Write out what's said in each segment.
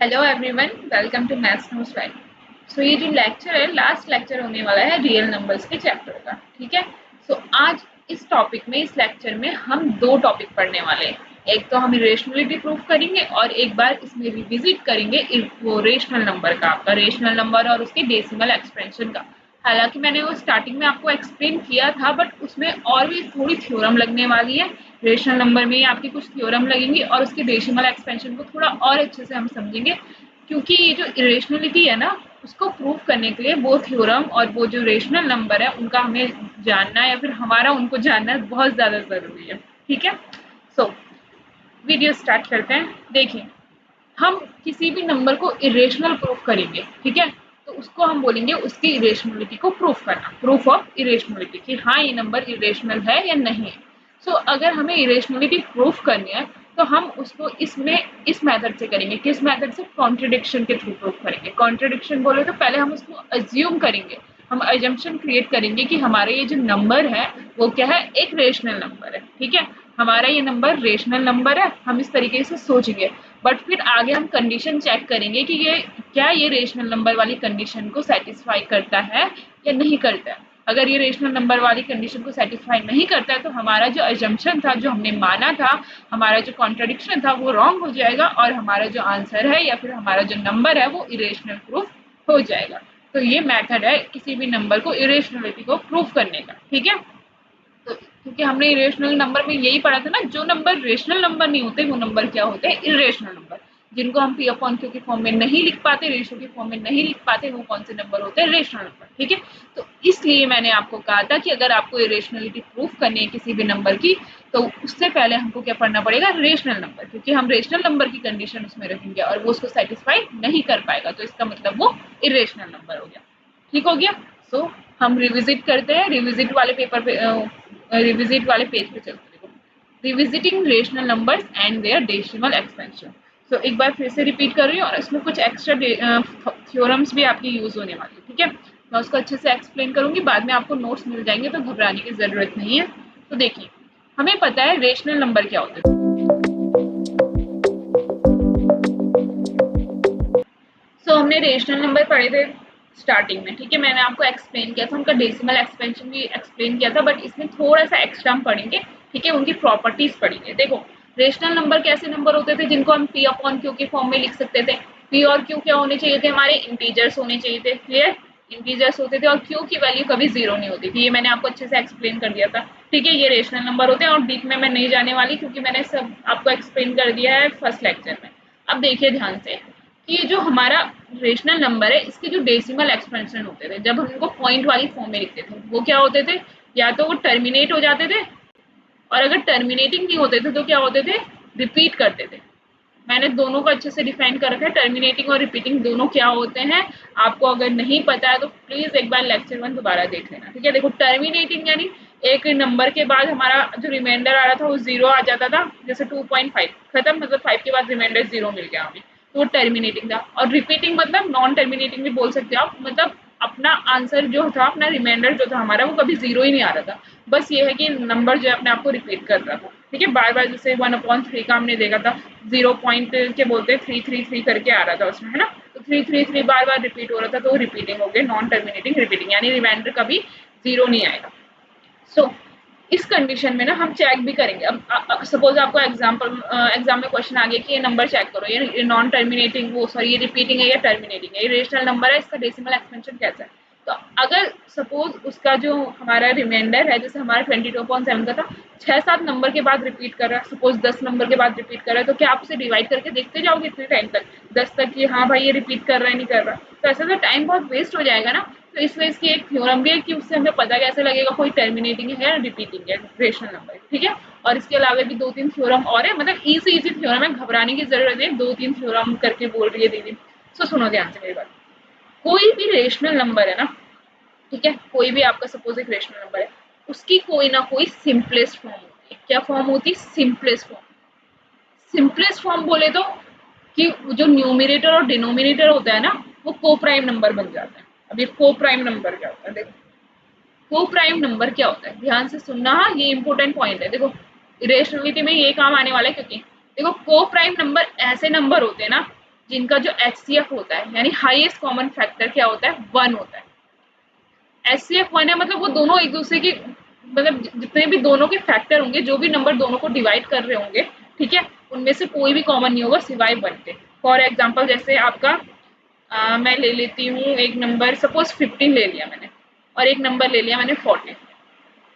Hello everyone, welcome to maths notes file. So ये जो lecture है, लास्ट लेक्चर होने वाला है रियल नंबर्स के चैप्टर का। ठीक है। सो आज इस टॉपिक में, इस लेक्चर में हम दो टॉपिक पढ़ने वाले हैं। एक तो हम इरेशनलिटी प्रूफ करेंगे और एक बार इसमें रिविजिट करेंगे वो रेशनल नंबर का, आपका रेशनल नंबर और उसके डेसिमल एक्सपेंशन का। हालांकि मैंने वो स्टार्टिंग में आपको एक्सप्लेन किया था, बट उसमें और भी थोड़ी थ्योरम लगने वाली है। रेशनल नंबर में आपकी कुछ थ्योरम लगेंगी और उसके डेसिमल एक्सपेंशन को थोड़ा और अच्छे से हम समझेंगे, क्योंकि ये जो इरेशनलिटी है ना, उसको प्रूव करने के लिए वो थ्योरम और वो जो रेशनल नंबर है उनका हमें जानना या फिर हमारा उनको जानना बहुत ज़्यादा ज़रूरी है। ठीक है। सो वीडियो स्टार्ट करते हैं। देखिए, हम किसी भी नंबर को इरेशनल प्रूफ करेंगे, ठीक है, तो उसको हम बोलेंगे उसकी इरेशनलिटी को प्रूफ करना, प्रूफ ऑफ इरेशनलिटी, कि हाँ ये नंबर इरेशनल है या नहीं है। सो अगर हमें इरेशनलिटी प्रूफ करनी है तो हम उसको इसमें इस मेथड से करेंगे। किस मेथड से? कॉन्ट्रडिक्शन के थ्रू प्रूफ करेंगे। कॉन्ट्रडिक्शन बोले तो पहले हम उसको अज्यूम करेंगे, हम अजम्पशन क्रिएट करेंगे कि हमारा ये जो नंबर है वो क्या है, एक रेशनल नंबर है। ठीक है, हमारा ये नंबर रेशनल नंबर है, हम इस तरीके से सोचेंगे। बट फिर आगे हम कंडीशन चेक करेंगे कि ये क्या ये रेशनल नंबर वाली कंडीशन को सेटिस्फाई करता है या नहीं करता है। अगर ये रेशनल नंबर वाली कंडीशन को सेटिस्फाई नहीं करता है तो हमारा जो अजम्पशन था, जो हमने माना था, हमारा जो कॉन्ट्रडिक्शन था वो रॉन्ग हो जाएगा और हमारा जो आंसर है या फिर हमारा जो नंबर है वो इरेशनल प्रूफ हो जाएगा। तो ये मेथड है किसी भी नंबर को इरेशनलिटी को प्रूफ करने का। ठीक है। तो क्योंकि हमने इरेशनल नंबर में यही पढ़ा था ना, जो नंबर रेशनल नंबर नहीं होते वो नंबर क्या होते हैं, इरेशनल नंबर। जिनको हम पी अपॉन क्यू के फॉर्म में नहीं लिख पाते, रेशो के फॉर्म में नहीं लिख पाते, वो कौन से नंबर होते हैं, रेशनल नंबर। ठीक है। तो इसलिए मैंने आपको कहा था कि अगर आपको इरेशनलिटी प्रूफ करनी है किसी भी नंबर की, तो उससे पहले हमको क्या पढ़ना पड़ेगा, रेशनल नंबर, क्योंकि हम रेशनल नंबर की कंडीशन उसमें रखेंगे और वो उसको सेटिस्फाई नहीं कर पाएगा, तो इसका मतलब वो इरेशनल नंबर हो गया। ठीक हो गया। सो हम रिविजिट करते हैं, रिविजिट वाले पेपर पे, रिविजिट वाले पेज पे चलते हैं। Revisiting rational numbers and their decimal expansion. So एक बार फिर से रिपीट कर रही हूँ और इसमें कुछ एक्स्ट्रा थ्योरम्स भी आपकी यूज होने वाली है। ठीक है, मैं उसको अच्छे से एक्सप्लेन करूंगी, बाद में आपको नोट्स मिल जाएंगे, तो घबराने की जरूरत नहीं है। तो देखिए, हमें पता है रेशनल नंबर क्या होते हैं। हमने रेशनल नंबर पढ़े थे स्टार्टिंग में। ठीक है, मैंने आपको एक्सप्लेन किया था, उनका डेसिमल एक्सपेंशन भी एक्सप्लेन किया था, बट इसमें थोड़ा सा एक्स्ट्रा हम पढ़ेंगे। ठीक है, उनकी प्रॉपर्टीज पढ़ेंगे। देखो, रेशनल नंबर कैसे नंबर होते थे जिनको हम पी अपॉन क्यू के फॉर्म में लिख सकते थे। पी और क्यू क्या होने चाहिए थे, हमारे इंटीजर्स होने चाहिए थे। क्लियर, इंटीजर्स होते थे और क्यू की वैल्यू कभी जीरो नहीं होती थी। ये मैंने आपको अच्छे से एक्सप्लेन कर दिया था। ठीक है, ये रेशनल नंबर होते हैं और डीप में मैं नहीं जाने वाली, क्योंकि मैंने सब आपको एक्सप्लेन कर दिया है फर्स्ट लेक्चर में। अब देखिए ध्यान से कि जो हमारा रेशनल नंबर है, इसके जो डेसिमल एक्सपेंशन होते थे, जब हम इनको पॉइंट वाली फॉर्म में लिखते थे, वो क्या होते थे, या तो वो टर्मिनेट हो जाते थे, और अगर टर्मिनेटिंग नहीं होते थे तो क्या होते थे, रिपीट करते थे। मैंने दोनों को अच्छे से डिफाइन कर रखा है, टर्मिनेटिंग और रिपीटिंग दोनों क्या होते हैं। आपको अगर नहीं पता है तो प्लीज एक बार लेक्चर 1 दोबारा देख लेना। ठीक है, देखो, टर्मिनेटिंग यानी एक नंबर के बाद हमारा जो रिमाइंडर आ रहा था वो जीरो आ जाता था, जैसे 2.5 खत्म, मतलब 5 के बाद रिमाइंडर जीरो मिल गया हमें, तो वो टर्मिनेटिंग था। और रिपीटिंग मतलब नॉन टर्मिनेटिंग भी बोल सकते हो आप, मतलब अपना आंसर जो था, अपना रिमाइंडर जो था हमारा, वो कभी जीरो ही नहीं आ रहा था। बस ये है कि नंबर जो है अपने आप को रिपीट कर रहा था। ठीक है, बार बार, जैसे 1/3 का हमने देखा था, 0 पॉइंट के बोलते 333 करके आ रहा था उसमें, है ना। तो 333 बार बार रिपीट हो रहा था, तो वो रिपीटिंग हो गया, नॉन टर्मिनेटिंग रिपीटिंग, यानी रिमाइंडर कभी जीरो नहीं आएगा। सो इस कंडीशन में ना हम चेक भी करेंगे। अब सपोज आपको एग्जाम में क्वेश्चन आ गया कि ये नंबर चेक करो, ये नॉन टर्मिनेटिंग, वो सॉरी, ये रिपीटिंग है या टर्मिनेटिंग है, ये रेशनल नंबर है, इसका डेसिमल एक्सपेंशन कैसा है। तो अगर सपोज उसका जो हमारा रिमाइंडर है, जैसे हमारा 22.7 का था, 6-7 नंबर के बाद रिपीट कर रहा है, सपोज 10 नंबर के बाद रिपीट कर रहा है, तो क्या आप उसे डिवाइड करके देखते जाओगे इतने टाइम तक, 10 तक, कि हाँ भाई ये रिपीट कर रहा है नहीं कर रहा, तो ऐसा तो टाइम बहुत वेस्ट हो जाएगा ना। तो इसमें इसकी एक थ्योरम भी है कि उससे हमें पता कैसे लगेगा कोई टर्मिनेटिंग है या रिपीटिंग है रेशनल नंबर। ठीक है, और इसके अलावा भी 2-3 थ्योरम और है, मतलब इजी थ्योरम है, घबराने की जरूरत है, 2-3 थ्योरम करके बोल रही है दीदी। सो सुनो ध्यान से मेरी बात। कोई भी रेशनल नंबर है ना, ठीक है, कोई भी आपका सपोज एक रेशनल नंबर है, उसकी कोई ना कोई सिंपलेस्ट फॉर्म होती है। क्या फॉर्म होती है? Simplest form. सिंपलेस्ट फॉर्म बोले तो कि जो न्यूमिनेटर और डिनोमिनेटर होता है ना, वो को प्राइम नंबर बन जाता है। अब ये को प्राइम नंबर क्या होता है, देखो, को प्राइम नंबर क्या होता है, ध्यान से सुनना, हाँ ये इंपॉर्टेंट पॉइंट है। देखो, इरेशनलिटी में ये काम आने वाला है, क्योंकि देखो, को प्राइम नंबर ऐसे नंबर होते हैं ना जिनका जो HCF होता है यानी हाईएस्ट कॉमन फैक्टर क्या होता है, 1 होता है। HCF 1 है मतलब वो दोनों एक दूसरे की मतलब जितने भी दोनों के फैक्टर होंगे, जो भी नंबर दोनों को डिवाइड कर रहे होंगे, ठीक है, उनमें से कोई भी कॉमन नहीं होगा सिवाय 1 के। फॉर एग्जांपल जैसे आपका मैं ले लेती हूँ एक नंबर, सपोज 15 ले लिया मैंने और एक नंबर ले लिया मैंने 14।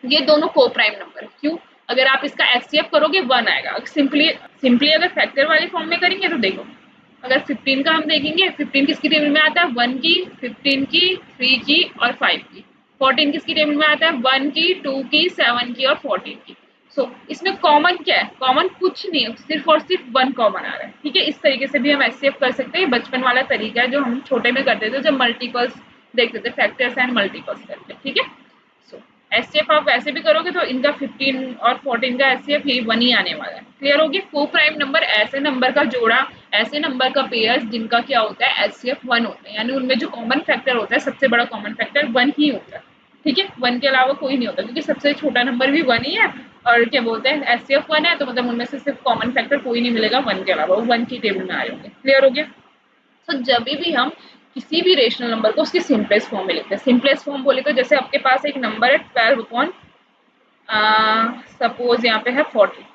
ये दोनों को प्राइम नंबर है। क्यों? अगर आप इसका HCF करोगे 1 आएगा। सिंपली सिंपली अगर फैक्टर वाले फॉर्म में करेंगे तो देखो, अगर 15 का हम देखेंगे, 15 किसकी टेबल में आता है, 1 की, 15 की, 3 की और 5 की। 14 किसकी टेबल में आता है, 1 की, 2 की, 7 की और 14 की। इसमें कॉमन क्या है, कॉमन कुछ नहीं है, सिर्फ और सिर्फ 1 कॉमन आ रहा है। ठीक है, इस तरीके से भी हम HCF कर सकते हैं। बचपन वाला तरीका है जो हम छोटे में करते थे, जब मल्टीपल्स देखते थे, फैक्टर्स एंड मल्टीपल्स करके। ठीक है, सो HCF आप वैसे भी करोगे तो इनका 15 और 14 का HCF यही 1 ही आने वाला है। क्लियर हो गया? को प्राइम नंबर ऐसे नंबर का जोड़ा, ऐसे नंबर का पेयर जिनका क्या होता है, HCF 1 होता है, यानी उनमें जो कॉमन फैक्टर होता है, सबसे बड़ा कॉमन फैक्टर 1 ही होता है। ठीक है, 1 के अलावा कोई नहीं होता, क्योंकि सबसे छोटा नंबर भी 1 ही है और क्या बोलते हैं, HCF 1 है, तो मतलब उनमें से सिर्फ कॉमन फैक्टर कोई नहीं मिलेगा 1 के अलावा, वो 1 की टेबल में आए होंगे। क्लियर हो गया? तो जब भी हम किसी भी रेशनल नंबर को उसकी सिंपलेस्ट फॉर्म में लिखते हैं, सिंपलेस्ट फॉर्म बोले तो जैसे आपके पास एक नंबर है 12 अपॉन सपोज यहाँ पे है 40,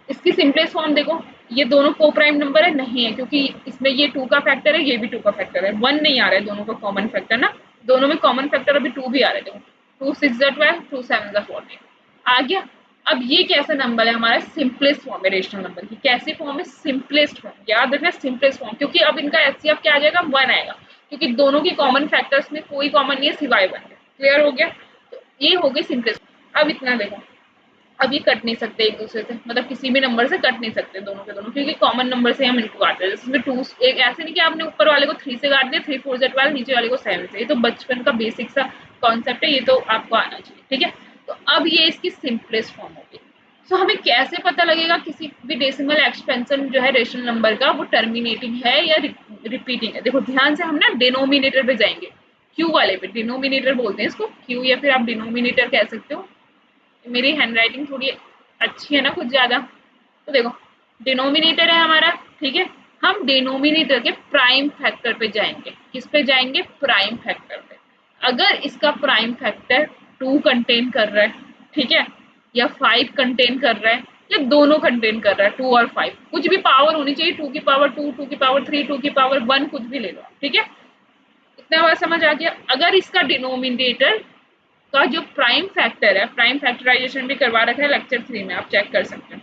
इसकी सिंपलेस्ट फॉर्म देखो, ये दोनों को प्राइम नंबर है, नहीं है, क्योंकि इसमें ये 2 का फैक्टर है, ये भी 2 का फैक्टर है, 1 नहीं आ रहा है दोनों का कॉमन फैक्टर ना, दोनों में कॉमन फैक्टर अभी 2 भी आ रहे थे, 2 6 12, 2 7 14 आ गया। अब ये कैसा नंबर है हमारा, सिंपलेस्ट फॉर्म है रेशनल नंबर की। कैसी फॉर्म है, सिंपलेस्ट फॉर्म, याद रखना सिंपलेस्ट फॉर्म, क्योंकि अब इनका HCF क्या आ जाएगा, 1 आएगा, क्योंकि दोनों की कॉमन फैक्टर्स में कोई कॉमन नहीं है सिवाय 1 के। क्लियर हो गया? तो ये हो गई सिंपलेस्ट। अब इतना देखो, अब ये कट नहीं सकते एक दूसरे से, मतलब किसी भी नंबर से कट नहीं सकते दोनों के दोनों, क्योंकि कॉमन नंबर से हम इनको काटते हैं। जैसे 2, एक ऐसे नहीं कि आपने ऊपर वाले को 3 से काट दिया, 3 4 जा 12, नीचे वाले को 7 से। ये तो बचपन का बेसिक सा कॉन्सेप्ट है, ये तो आपको आना चाहिए। ठीक है, तो अब ये इसकी सिंपलेस्ट फॉर्म होगी। हमें कैसे पता लगेगा किसी भी डेसिमल एक्सपेंशन जो है रेशनल नंबर का, वो टर्मिनेटिंग है या रिपीटिंग है? देखो ध्यान से, हम ना डिनोमिनेटर पे जाएंगे, क्यू वाले पे, डिनोमिनेटर बोलते हैं इसको, क्यू या फिर आप डिनोमिनेटर कह सकते हो। मेरी हैंडराइटिंग थोड़ी अच्छी है ना कुछ ज़्यादा। तो देखो, डिनोमिनेटर है हमारा, ठीक है, हम डिनोमिनेटर के प्राइम फैक्टर पे जाएंगे। किस पे जाएंगे, प्राइम फैक्टर पे। अगर इसका प्राइम फैक्टर 2 कंटेन कर रहा है, ठीक है, या 5 कंटेन कर रहा है, या दोनों कंटेन कर रहा है, 2 और 5, कुछ भी पावर होनी चाहिए, 2 की पावर 2, 2 की पावर 3, 2 की पावर 1, कुछ भी ले लो। ठीक है, इतना बात समझ आ गया? अगर इसका डिनोमिनेटर का जो प्राइम फैक्टर है, प्राइम फैक्टराइजेशन भी करवा रखा है लेक्चर 3 में, आप चेक कर सकते हैं।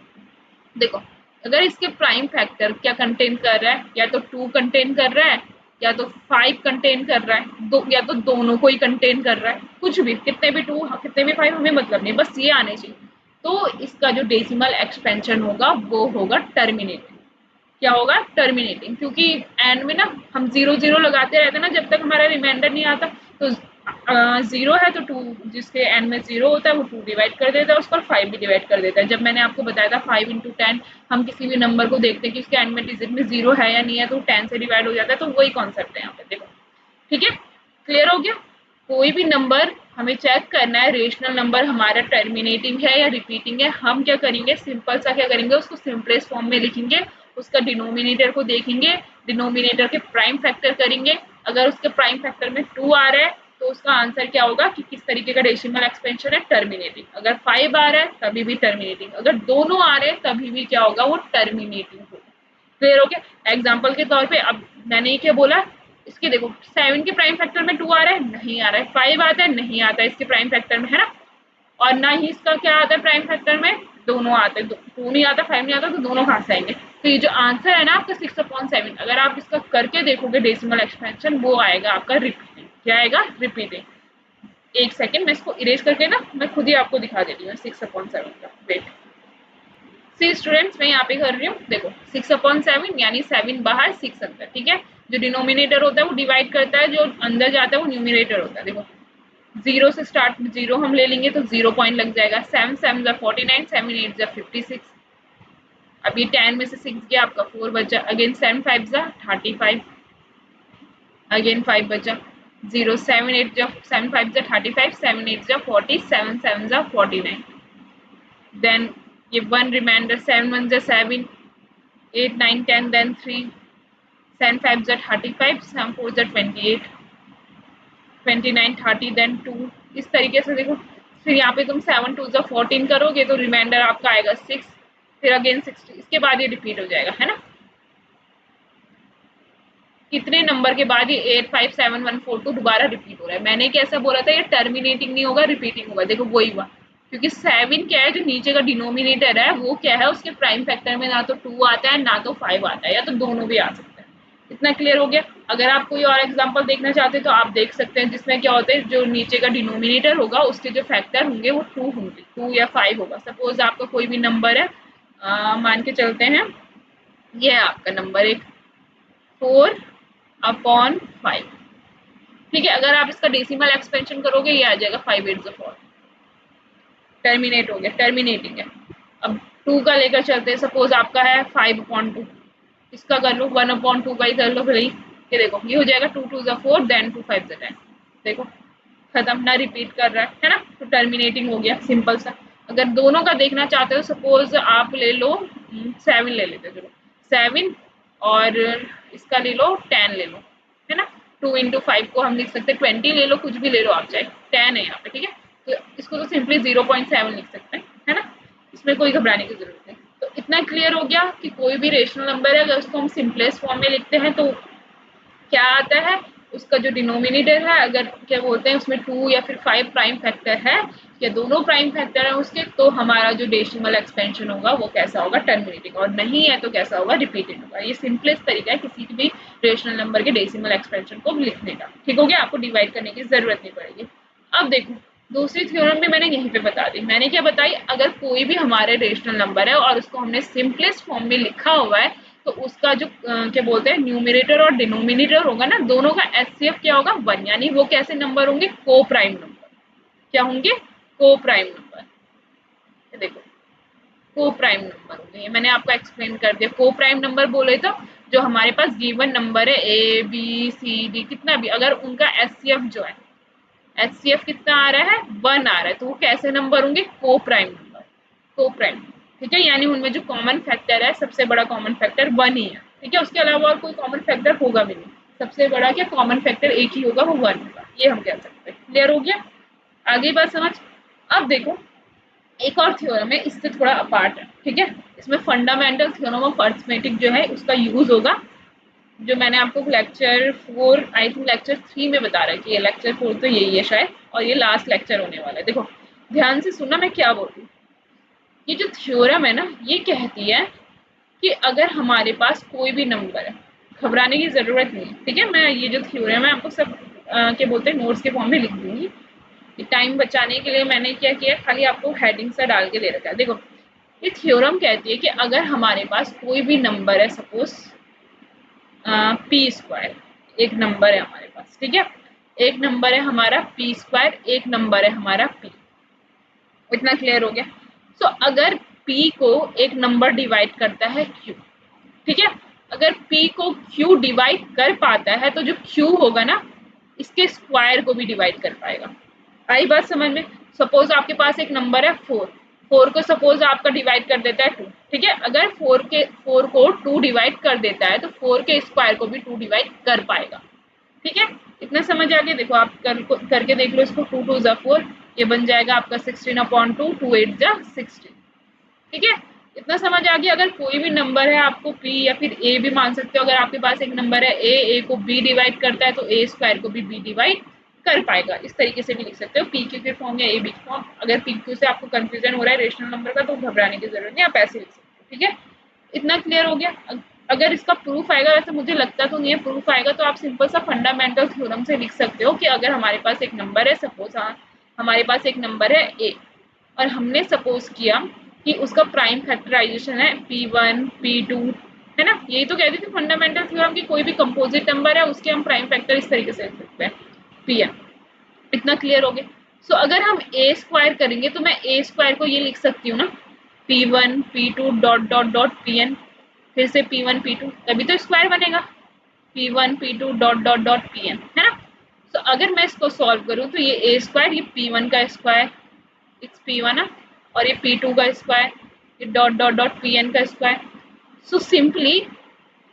देखो, अगर इसके प्राइम फैक्टर क्या कंटेन कर रहा है, या तो 2 कंटेन कर रहा है, या तो 5 कंटेन कर रहा है, या तो दोनों को ही कंटेन कर रहा है, कुछ भी, कितने भी 2 कितने भी 5 हमें मतलब नहीं, बस ये आने चाहिए, तो इसका जो डेसिमल एक्सपेंशन होगा वो होगा टर्मिनेटिंग। क्या होगा, टर्मिनेटिंग, क्योंकि एंड में ना हम 0 0 लगाते रहते हैं ना, जब तक हमारा रिमाइंडर नहीं आता। तो 0 है तो 2, जिसके एंड में 0 होता है वो 2 डिवाइड कर देता है, उस पर 5 भी डिवाइड कर देता है। जब मैंने आपको बताया था 5 × 10, हम किसी भी नंबर को देखते हैं कि उसके एंड में डिजिट में 0 है या नहीं है, तो 10 से डिवाइड हो जाता है। तो वही कॉन्सेप्ट है यहाँ पे, देखो। ठीक है, क्लियर हो गया? कोई भी नंबर हमें चेक करना है, रेशनल नंबर हमारा टर्मिनेटिंग है या रिपीटिंग है, हम क्या करेंगे, सिंपल सा क्या करेंगे, उसको सिंपलेस्ट फॉर्म में लिखेंगे, उसका डिनोमिनेटर को देखेंगे, डिनोमिनेटर के प्राइम फैक्टर करेंगे। अगर उसके प्राइम फैक्टर में 2 आ रहा है तो उसका आंसर क्या होगा कि किस तरीके का डेसिमल एक्सपेंशन है, टर्मिनेटिंग। अगर 5 आ रहा है तभी भी टर्मिनेटिंग, अगर दोनों आ रहे हैं तभी भी क्या होगा, वो टर्मिनेटिंग होगा। क्लियर हो गया? एग्जाम्पल के तौर पे अब मैंने ये क्या बोला, इसके देखो 7 के प्राइम फैक्टर में 2 आ रहा है, नहीं आ रहा है, 5 आता है, नहीं आता है इसके प्राइम फैक्टर में, है ना, और ना ही इसका क्या आता है प्राइम फैक्टर में, दोनों आते हैं, 2 नहीं आता, 5 नहीं आता, तो दोनों कहाँ से आएंगे? तो ये जो आंसर है ना आपका 6/7, अगर आप इसका करके देखोगे डेसिमल एक्सपेंशन, वो आएगा आपका रिपीटिंग। क्या आएगा, रिपीटिंग। एक सेकेंड, मैं इसको इरेज करके ना मैं खुद ही आपको दिखा देती हूँ 6/7 का, वेट। सी स्टूडेंट्स, मैं यहाँ पे कर रही हूँ, देखो 6/7 यानी 7 बाहर 6 अंदर। ठीक है, जो डिनोमिनेटर होता है वो डिवाइड करता है, जो अंदर जाता है वो न्यूमिनेटर होता है। देखो 0 से स्टार्ट, 0 हम ले लेंगे तो 0 पॉइंट लग जाएगा, 7 7 49, 7 8 56। अब ये 10 में से 6 गया, आपका 4 बचा, अगेन 7 5 35, अगेन 5 बचा, 0 7 8 7 5 35, 7 8 40, 7 7 49, देन ये 1 रिमाइंडर, 7 1 7, 8 9 10, then 3, 7 5 ज़ा 35, 7 4 ज़ा 28, 29 30 देन 2। इस तरीके से देखो, फिर यहाँ पे तुम 7 2 ज़ा 14 करोगे तो रिमाइंडर आपका आएगा 6, फिर अगेन 60, इसके बाद ये रिपीट हो जाएगा, है ना। कितने नंबर के बाद ये 8 5 7 1 4 2 दोबारा रिपीट हो रहा है। मैंने कैसा बोला था, ये टर्मिनेटिंग नहीं होगा, रिपीटिंग होगा। देखो वही हुआ, क्योंकि 7 क्या है, जो नीचे का डिनोमिनेटर है वो क्या है, उसके प्राइम फैक्टर में ना तो 2 आता है ना तो 5 आता है, या तो दोनों भी आ सकते हैं। इतना क्लियर हो गया। अगर आप कोई और एग्जाम्पल देखना चाहते हैं तो आप देख सकते हैं, जिसमें क्या होता है, जो नीचे का डिनोमिनेटर होगा उसके जो फैक्टर होंगे वो 2 होंगे, 2 या 5 होगा। सपोज आपका कोई भी नंबर है, मान के चलते हैं ये है आपका नंबर एक 4/5। ठीक है, अगर आप इसका डेसिमल एक्सपेंशन करोगे ये आ जाएगा 5 8 4। टर्मिनेट हो गया, टर्मिनेटिंग है। अब 2 का लेकर चलते हैं, सपोज आपका है 5/2। इसका कर लो 1/2 का ही कर लो भाई। ये देखो ये हो जाएगा 2 2 ज़ा 4 देन 2 5 ज़ा 10। देखो खत्म, ना रिपीट कर रहा है ना, तो टर्मिनेटिंग हो गया, सिंपल सा। अगर दोनों का देखना चाहते हो, सपोज आप ले लो 7 ले लेते, चलो 7 और इसका ले लो 10 ले लो, है ना। 2 इंटू 5 को हम लिख सकते हैं 20 ले लो, कुछ भी ले लो आप, चाहे 10 है यहाँ पे, ठीक है। तो इसको तो सिंपली 0.7 लिख सकते हैं, है ना। इसमें कोई घबराने की जरूरत नहीं। तो इतना क्लियर हो गया कि कोई भी रेशनल नंबर है अगर उसको हम सिंपलेस्ट फॉर्म में लिखते हैं तो क्या आता है, उसका जो डिनोमिनेटर है, अगर क्या बोलते हैं उसमें 2 या फिर 5 प्राइम फैक्टर है, या दोनों प्राइम फैक्टर है उसके, तो हमारा जो डेसिमल एक्सपेंशन होगा वो कैसा होगा, टर्मिनेटिंग। और नहीं है तो कैसा होगा, रिपीटेड होगा। ये सिंपलेस्ट तरीका है किसी भी रेशनल नंबर के डेसिमल एक्सपेंशन को लिखने का। ठीक हो गया, आपको डिवाइड करने की जरूरत नहीं पड़ेगी। अब देखो दूसरी थ्योरम भी मैंने यहीं पे बता दी। मैंने क्या बताई, अगर कोई भी हमारे रेशनल नंबर है और उसको हमने सिंपलेस्ट फॉर्म में लिखा हुआ है, तो उसका जो क्या बोलते हैं न्यूमरेटर और डिनोमिनेटर होगा ना, दोनों का एचसीएफ क्या होगा, 1। यानी वो कैसे नंबर होंगे, को प्राइम नंबर। क्या होंगे, को प्राइम नंबर। देखो को प्राइम नंबर होंगे, ये मैंने आपको एक्सप्लेन कर दिया। को प्राइम नंबर बोले तो जो हमारे पास गिवन नंबर है ए बी सी डी, कितना भी, अगर उनका एचसीएफ जो है, एचसीएफ कितना आ रहा है, 1 आ रहा है, तो वो कैसे नंबर होंगे, को प्राइम नंबर। को प्राइम, ठीक है। यानी उनमें जो कॉमन फैक्टर है, सबसे बड़ा कॉमन फैक्टर 1 ही है, ठीक है। उसके अलावा और कोई कॉमन फैक्टर होगा भी नहीं। सबसे बड़ा क्या कॉमन फैक्टर एक ही होगा, वो 1 होगा, ये हम कह सकते हैं। क्लियर हो गया, आगे बात समझ। अब देखो एक और थ्योरम है, इससे थोड़ा अपार्ट है, ठीक है। इसमें फंडामेंटल थ्योरम ऑफ अरिथमेटिक जो है उसका यूज होगा, जो मैंने आपको लेक्चर 4 आई थिंक लेक्चर 3 में बता रहा है कि ये लेक्चर 4 तो यही है शायद, और ये लास्ट लेक्चर होने वाला है। देखो ध्यान से सुनना मैं क्या बोल रही हूँ। ये जो थ्योरम है ना, ये कहती है कि अगर हमारे पास कोई भी नंबर है, घबराने की जरूरत नहीं है, ठीक है। मैं ये जो थ्योरम है आपको सब क्या बोलते हैं नोट्स के फॉर्म में लिख दूंगी। टाइम बचाने के लिए मैंने क्या किया, खाली आपको हेडिंग सा डाल के दे रखा है। देखो ये थ्योरम कहती है कि अगर हमारे पास कोई भी नंबर है, सपोज पी स्क्वायर, एक नंबर है हमारे पास, ठीक है। एक नंबर है हमारा पी स्क्वायर, एक नंबर है हमारा पी। इतना क्लियर हो गया। सो अगर पी को एक नंबर डिवाइड करता है क्यू, ठीक है। अगर पी को क्यू डिवाइड कर पाता है तो जो क्यू होगा ना, इसके स्क्वायर को भी डिवाइड कर पाएगा। आई बात समझ में। सपोज आपके पास एक नंबर है 4, 4 को सपोज आपका डिवाइड कर देता है 2, ठीक है। अगर 4 को 2 डिवाइड कर देता है तो 4 के स्क्वायर को भी 2 डिवाइड कर पाएगा, ठीक है। इतना समझ आ गया। देखो आप करके देख लो इसको, 2 2 ज़ा 4, ये बन जाएगा आपका 16/2, 2 8 ज़ा 16, ठीक है। इतना समझ आ गया। अगर कोई भी नंबर है, आपको पी या फिर ए भी मान सकते हो, अगर आपके पास एक नंबर है ए को बी डिवाइड करता है तो ए स्क्वायर को भी बी डिवाइड कर पाएगा। इस तरीके से भी लिख सकते हो, पी क्यू के फॉर्म या ए बी के फॉर्म। अगर पी क्यू से आपको कंफ्यूजन हो रहा है रेशनल नंबर का तो घबराने की जरूरत नहीं, आप ऐसे लिख सकते हो, ठीक है। इतना क्लियर हो गया। अगर इसका प्रूफ आएगा, वैसे मुझे लगता तो नहीं है प्रूफ आएगा, तो आप सिंपल सा फंडामेंटल थ्योरम से लिख सकते हो कि अगर हमारे पास एक नंबर है, सपोज हमारे पास एक नंबर है ए, और हमने सपोज किया कि उसका प्राइम फैक्टराइजेशन है P1 P2, है ना। यही तो कहती थी फंडामेंटल थ्योरम की, कोई भी कंपोजिट नंबर है उसके हम प्राइम फैक्टर इस तरीके से लिख सकते हैं, Pn। इतना क्लियर हो गया। सो अगर हम ए स्क्वायर करेंगे तो मैं ए स्क्वायर को ये लिख सकती हूँ ना, P1 P2 dot dot dot Pn, फिर से P1 P2, तभी तो स्क्वायर बनेगा। P1 P2 dot dot dot Pn, है ना। तो अगर मैं इसको सॉल्व करूँ तो ये ए स्क्वायर, ये P1 का स्क्वायर, इट्स P1 है, और ये P2 का स्क्वायर, ये डॉट डॉट डॉट Pn का स्क्वायर। सो सिंपली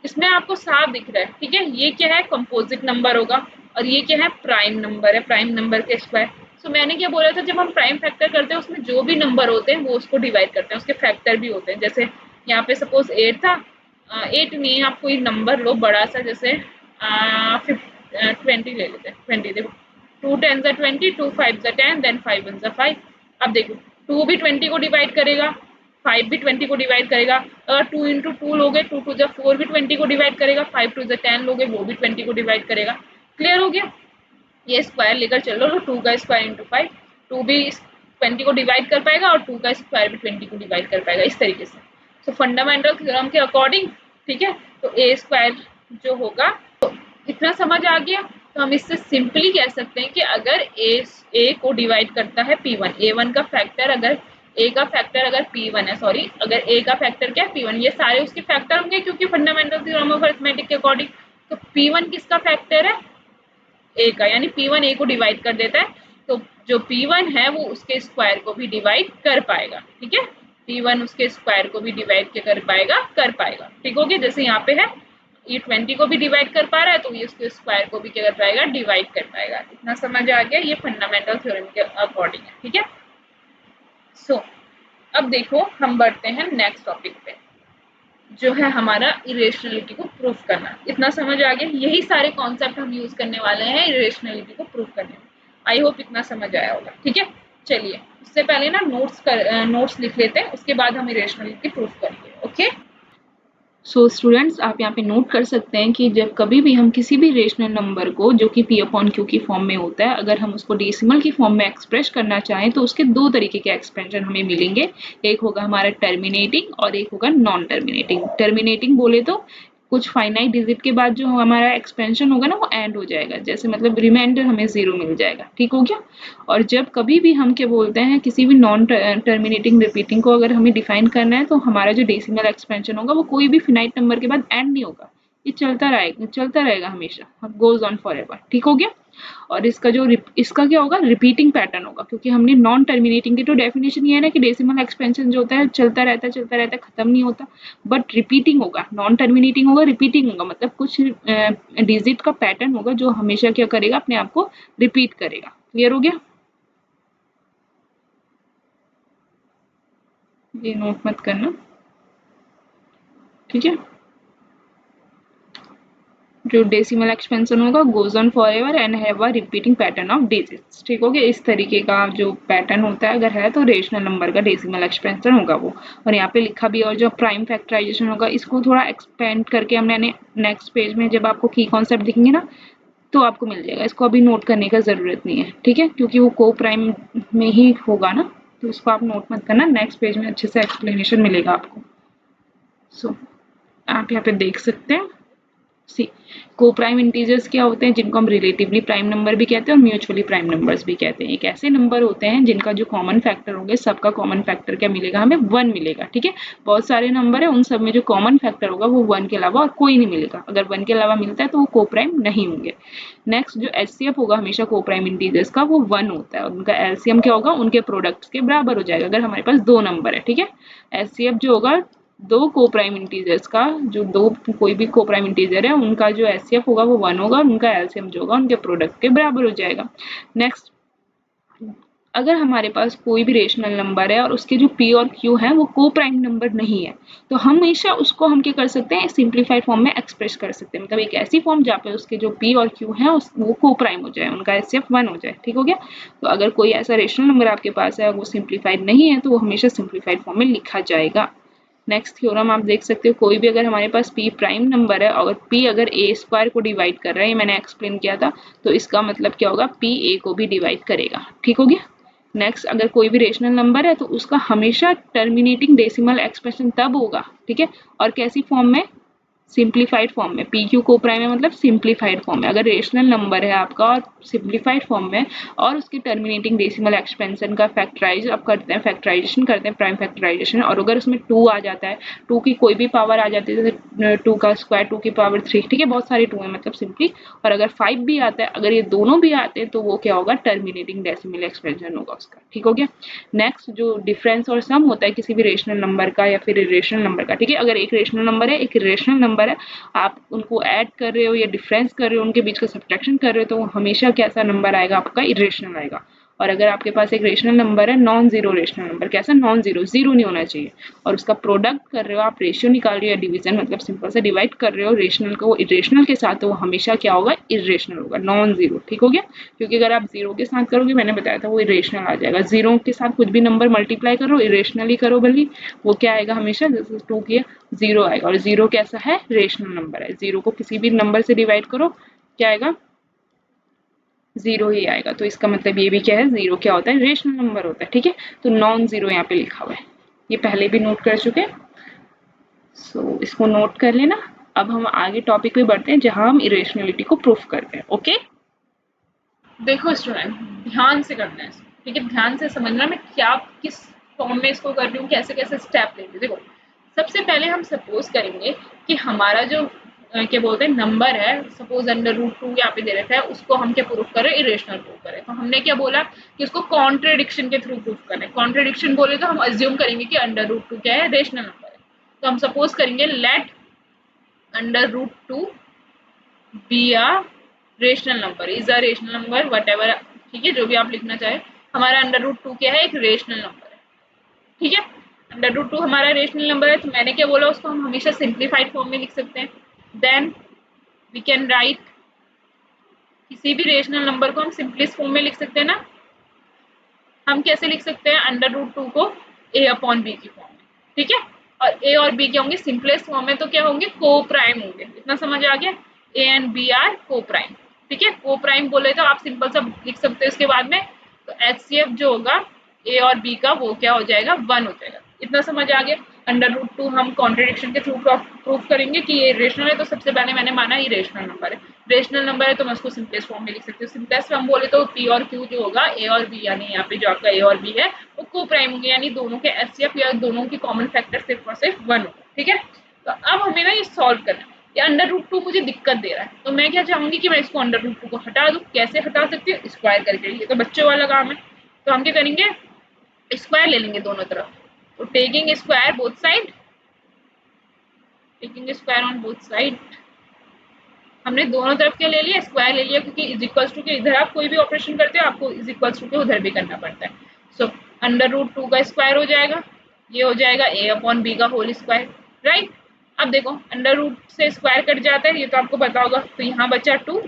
इसमें आपको साफ दिख रहा है, ठीक है। ये क्या है, कंपोजिट नंबर होगा और ये क्या है, प्राइम नंबर है, प्राइम नंबर के स्क्वायर। सो मैंने क्या बोला था, जब हम प्राइम फैक्टर करते हैं उसमें जो भी नंबर होते हैं वो उसको डिवाइड करते हैं, उसके फैक्टर भी होते हैं। जैसे यहाँ पे सपोज 8 था, 8 नहीं, आप कोई नंबर लो बड़ा सा, जैसे 20 ले लेते हैं। 20 देखो, 2 10 20, 2 5 10, देन 5 1 5। अब देखो 2 भी 20 को डिवाइड करेगा, 5 भी 20 को डिवाइड करेगा। अगर 2 इंटू 2 लोगे, 2 टू 4 भी 20 को डिवाइड करेगा, 5 टू 10 लोगे वो भी 20 को डिवाइड करेगा। क्लियर हो गया। ये स्क्वायर लेकर चलो तो 2 का स्क्वायर इंटू 5, 2 भी 20 को डिवाइड कर पाएगा और 2 का स्क्वायर भी 20 को डिवाइड कर पाएगा, इस तरीके से। सो फंडामेंटल थ्योरम के अकॉर्डिंग, ठीक है, तो ए स्क्वायर जो होगा, तो इतना समझ आ गया। तो हम इससे सिंपली कह सकते हैं कि अगर ए को डिवाइड करता है P1, A1 का फैक्टर अगर ए का फैक्टर अगर P1 है, सॉरी, अगर ए का फैक्टर क्या है, P1, ये सारे उसके फैक्टर होंगे क्योंकि फंडामेंटल थ्योरम ऑफ अरिथमेटिक के अकॉर्डिंग। तो P1 किसका फैक्टर है, ए का, यानी P1 ए को डिवाइड कर देता है, तो जो P1 है वो उसके स्क्वायर को भी डिवाइड कर पाएगा, ठीक है। P1 उसके स्क्वायर को भी डिवाइड कर पाएगा, ठीक हो गया। जैसे यहाँ पे है, ये 20 को भी डिवाइड कर पा रहा है, तो ये उसके स्क्वायर को भी क्या कर पाएगा, डिवाइड कर पाएगा। इतना समझ आ गया, ये फंडामेंटल थ्योरम के अकॉर्डिंग है, ठीक है। सो अब देखो हम बढ़ते हैं नेक्स्ट टॉपिक पे, जो है हमारा इरेशनलिटी को प्रूफ करना। इतना समझ आ गया, यही सारे कॉन्सेप्ट हम यूज करने वाले हैं इरेशनलिटी को प्रूफ करने में। आई होप इतना समझ आया होगा, ठीक है। चलिए, उससे पहले ना नोट्स लिख लेते हैं, उसके बाद हम इरेशनलिटी प्रूफ करेंगे, ओके। सो स्टूडेंट्स, आप यहाँ पे नोट कर सकते हैं कि जब कभी भी हम किसी भी रेशनल नंबर को, जो कि p अपॉन q की फॉर्म में होता है, अगर हम उसको डेसिमल की फॉर्म में एक्सप्रेस करना चाहें तो उसके दो तरीके के एक्सपेंशन हमें मिलेंगे। एक होगा हमारा टर्मिनेटिंग और एक होगा नॉन टर्मिनेटिंग। टर्मिनेटिंग बोले तो कुछ फाइनाइट डिजिट के बाद जो हमारा एक्सपेंशन होगा ना, वो एंड हो जाएगा, जैसे मतलब रिमाइंडर हमें 0 मिल जाएगा, ठीक हो गया। और जब कभी भी हम क्या बोलते हैं, किसी भी नॉन टर्मिनेटिंग रिपीटिंग को अगर हमें डिफाइन करना है, तो हमारा जो डेसिमल एक्सपेंशन होगा वो कोई भी फिनाइट नंबर के बाद एंड नहीं होगा, ये चलता रहेगा हमेशा, गोज ऑन फॉर एवर, ठीक हो गया। और इसका क्या होगा, रिपीटिंग पैटर्न होगा, क्योंकि हमने नॉन टर्मिनेटिंग की तो डेफिनेशन ये है ना कि डेसिमल एक्सपेंशन जो होता है चलता रहता है, खत्म नहीं होता। बट रिपीटिंग होगा, नॉन टर्मिनेटिंग होगा, रिपीटिंग होगा, मतलब कुछ डिजिट का पैटर्न होगा जो हमेशा क्या करेगा, अपने आप को रिपीट करेगा। क्लियर हो गया। ये नोट मत करना, ठीक है। जो डेसिमल एक्सपेंशन होगा goes on for ever and have a repeating pattern of digits, ठीक हो गया। इस तरीके का जो पैटर्न होता है अगर है तो रेशनल नंबर का डेसिमल एक्सपेंशन होगा वो। और यहाँ पे लिखा भी, और जो प्राइम फैक्टराइजेशन होगा इसको थोड़ा एक्सपेंड करके हमने नेक्स्ट पेज में जब आपको की कॉन्सेप्ट दिखेंगे ना, तो आपको मिल जाएगा। इसको अभी नोट करने का जरूरत नहीं है, ठीक है, क्योंकि वो को प्राइम में ही होगा ना, तो इसको आप नोट मत करना, नेक्स्ट पेज में अच्छे से एक्सप्लेनेशन मिलेगा आपको। सो आप यहाँ पे देख सकते हैं, सी को प्राइम इंटीजर्स क्या होते हैं, जिनको हम रिलेटिवली प्राइम नंबर भी कहते हैं और म्यूचुअली प्राइम नंबर्स भी कहते हैं। एक ऐसे नंबर होते हैं जिनका जो कॉमन फैक्टर होंगे, सबका कॉमन फैक्टर क्या मिलेगा, हमें 1 मिलेगा, ठीक है। बहुत सारे नंबर है, उन सब में जो कॉमन फैक्टर होगा वो 1 के अलावा और कोई नहीं मिलेगा। अगर 1 के अलावा मिलता है तो वो को प्राइम नहीं होंगे। नेक्स्ट जो एचसीएफ होगा हमेशा को प्राइम इंटीजर्स का, वो 1 होता है और उनका एलसीएम क्या होगा, उनके प्रोडक्ट्स के बराबर हो जाएगा, अगर हमारे पास दो नंबर है, ठीक है। एचसीएफ जो होगा दो को प्राइम इंटीजर्स का, जो दो कोई भी को प्राइम इंटीजर है उनका जो एचसीएफ होगा वो 1 होगा और उनका एलसीएम जो होगा उनके प्रोडक्ट के बराबर हो जाएगा। नेक्स्ट, अगर हमारे पास कोई भी रेशनल नंबर है और उसके जो p और q है वो को प्राइम नंबर नहीं है, तो हमेशा उसको हम क्या कर सकते हैं, सिंप्लीफाइड फॉर्म में एक्सप्रेस कर सकते हैं। मतलब एक ऐसी फॉर्म जहाँ पे उसके जो p और q है वो को प्राइम हो जाए, उनका एचसीएफ 1 हो जाए, ठीक हो गया। तो अगर कोई ऐसा रेशनल नंबर आपके पास है और वो सिंप्लीफाइड नहीं है, तो वो हमेशा सिंप्लीफाइड फॉर्म में लिखा जाएगा। नेक्स्ट थ्योरम आप देख सकते हो, कोई भी अगर हमारे पास p प्राइम नंबर है और p अगर a स्क्वायर को डिवाइड कर रहा है, ये मैंने एक्सप्लेन किया था, तो इसका मतलब क्या होगा, p a को भी डिवाइड करेगा, ठीक हो गया। नेक्स्ट, अगर कोई भी रेशनल नंबर है तो उसका हमेशा टर्मिनेटिंग डेसिमल एक्सप्रेशन तब होगा, ठीक है, और कैसी फॉर्म में, सिंप्लीफाइड फॉर्म में। पी क्यू को प्राइम है मतलब सिंप्लीफाइड फॉर्म में। अगर रेशनल नंबर है आपका और सिंप्लीफाइड फॉर्म में और उसके टर्मिनेटिंग डेसिमल एक्सपेंशन का फैक्टराइज आप करते हैं, फैक्टराइजेशन करते हैं, प्राइम फैक्टराइजेशन, और अगर उसमें 2 आ जाता है, 2 की कोई भी पावर आ जाती है, जैसे 2 का स्क्वायर, 2 की पावर 3, ठीक है, बहुत सारे 2 है मतलब सिंपली, और अगर 5 भी आता है, अगर ये दोनों भी आते हैं तो वो क्या होगा, टर्मिनेटिंग डेसिमल एक्सपेंशन होगा उसका, ठीक हो गया। नेक्स्ट, जो डिफरेंस और सम होता है किसी भी रेशनल नंबर का या फिर इरेशनल नंबर का, ठीक है, अगर एक रेशनल नंबर है, एक इरेशनल नंबर है, आप उनको ऐड कर रहे हो या डिफरेंस कर रहे हो, उनके बीच का सब्ट्रैक्शन कर रहे हो, तो वो हमेशा कैसा नंबर आएगा आपका, इरेशनल आएगा। और अगर आपके पास एक रेशनल नंबर है, नॉन जीरो रेशनल नंबर, कैसा, नॉन जीरो, जीरो नहीं होना चाहिए, और उसका प्रोडक्ट कर रहे हो आप, रेशियो निकाल रहे हो या डिवीजन मतलब सिंपल से डिवाइड कर रहे हो रेशनल को इरेशनल के साथ, तो वो हमेशा क्या होगा, इरेशनल होगा, नॉन जीरो। ठीक हो गया, क्योंकि अगर आप जीरो के साथ करोगे, मैंने बताया था, वो इरेशनल आ जाएगा। जीरो के साथ कुछ भी नंबर मल्टीप्लाई करो, इरेशनल ही करो भले, वो क्या आएगा हमेशा, जैसे 2 किया, जीरो आएगा। और जीरो कैसा है, रेशनल नंबर है। जीरो को किसी भी नंबर से डिवाइड करो, क्या आएगा, जीरो ही आएगा। तो इसका मतलब ये भी क्या है, जीरो क्या होता है, रेशनल नंबर होता है। ठीक है, तो नॉन जीरो यहाँ पे लिखा हुआ है, ये पहले भी नोट कर चुके हैं, सो इसको नोट कर लेना। अब हम आगे टॉपिक पे बढ़ते हैं जहां हम इरेशनलिटी को प्रूफ करते हैं। ओके, देखो स्टूडेंट, ध्यान से करना है, ठीक है, ध्यान से समझना मैं क्या किस फॉर्म में इसको कर रही हूँ, कैसे कैसे स्टेप ले रही हूँ। देखो, सबसे पहले हम सपोज करेंगे कि हमारा जो क्या बोलते हैं नंबर है, सपोज √2 यहाँ पे दे रखा है, उसको हम क्या प्रूफ करें, इरेशनल प्रूफ करें। तो हमने क्या बोला कि उसको कॉन्ट्रेडिक्शन के थ्रू प्रूफ करें। कॉन्ट्रेडिक्शन बोले तो हम अज्यूम करेंगे कि √2 क्या है, रेशनल नंबर है। तो हम सपोज करेंगे let √2 be a rational number, is a rational number, whatever, ठीक है, जो भी आप लिखना चाहे। हमारा √2 क्या है, एक रेशनल नंबर है। ठीक है, √2 हमारा रेशनल नंबर है, तो मैंने क्या बोला, उसको हम हमेशा सिंप्लीफाइड फॉर्म में लिख सकते हैं। देन वी कैन राइट, किसी भी रेशनल नंबर को हम सिंपलेस्ट फॉर्म में लिख सकते हैं ना। हम कैसे लिख सकते हैं √2 को a/b की फॉर्म में, ठीक है। और a और b क्या होंगे, सिंपलेस्ट फॉर्म में तो क्या होंगे, को प्राइम होंगे। इतना समझ आ गया, a एंड b आर को प्राइम। ठीक है, को प्राइम बोले तो आप सिंपल सा लिख सकते हो इसके बाद में, तो HCF जो होगा a और b का, वो क्या हो जाएगा, 1 हो जाएगा। इतना समझ आ गया। √2 हम कॉन्ट्रडिक्शन के थ्रू प्रूफ करेंगे कि ये रेशनल है, तो सबसे पहले मैंने माना ये रेशनल नंबर है। रेशनल नंबर है तो मैं उसको सिंपलेस्ट फॉर्म में लिख सकती हूँ। सिंपलेस्ट हम बोले तो P और Q जो होगा, A और B, यानी यहाँ पे जो आपका A और B है वो को प्राइम होंगे, यानी दोनों के HCF या दोनों की कॉमन फैक्टर सिर्फ और सिर्फ 1 होगा। ठीक है, तो अब हमें ना ये सॉल्व करना है। ये √2 मुझे दिक्कत दे रहा है, तो मैं क्या चाहूंगी कि मैं इसको √2 को हटा दूं। कैसे हटा सकती हूँ, स्क्वायर करके। ये तो बच्चों वाला काम है, तो हम क्या करेंगे, स्क्वायर ले लेंगे दोनों तरफ। तो taking square both side, taking square on both side, हमने दोनों तरफ क्या ले लिया, स्क्वायर ले लिया, क्योंकि इज इक्वल्स टू के इधर आप कोई भी ऑपरेशन करते हो आपको इज इक्वल्स टू के उधर भी करना पड़ता है। सो √2 का स्क्वायर हो जाएगा, ये हो जाएगा a/b का होल स्क्वायर, राइट। अब देखो √रूट से स्क्वायर कट जाता है, ये तो आपको पता होगा। तो यहाँ बचा 2,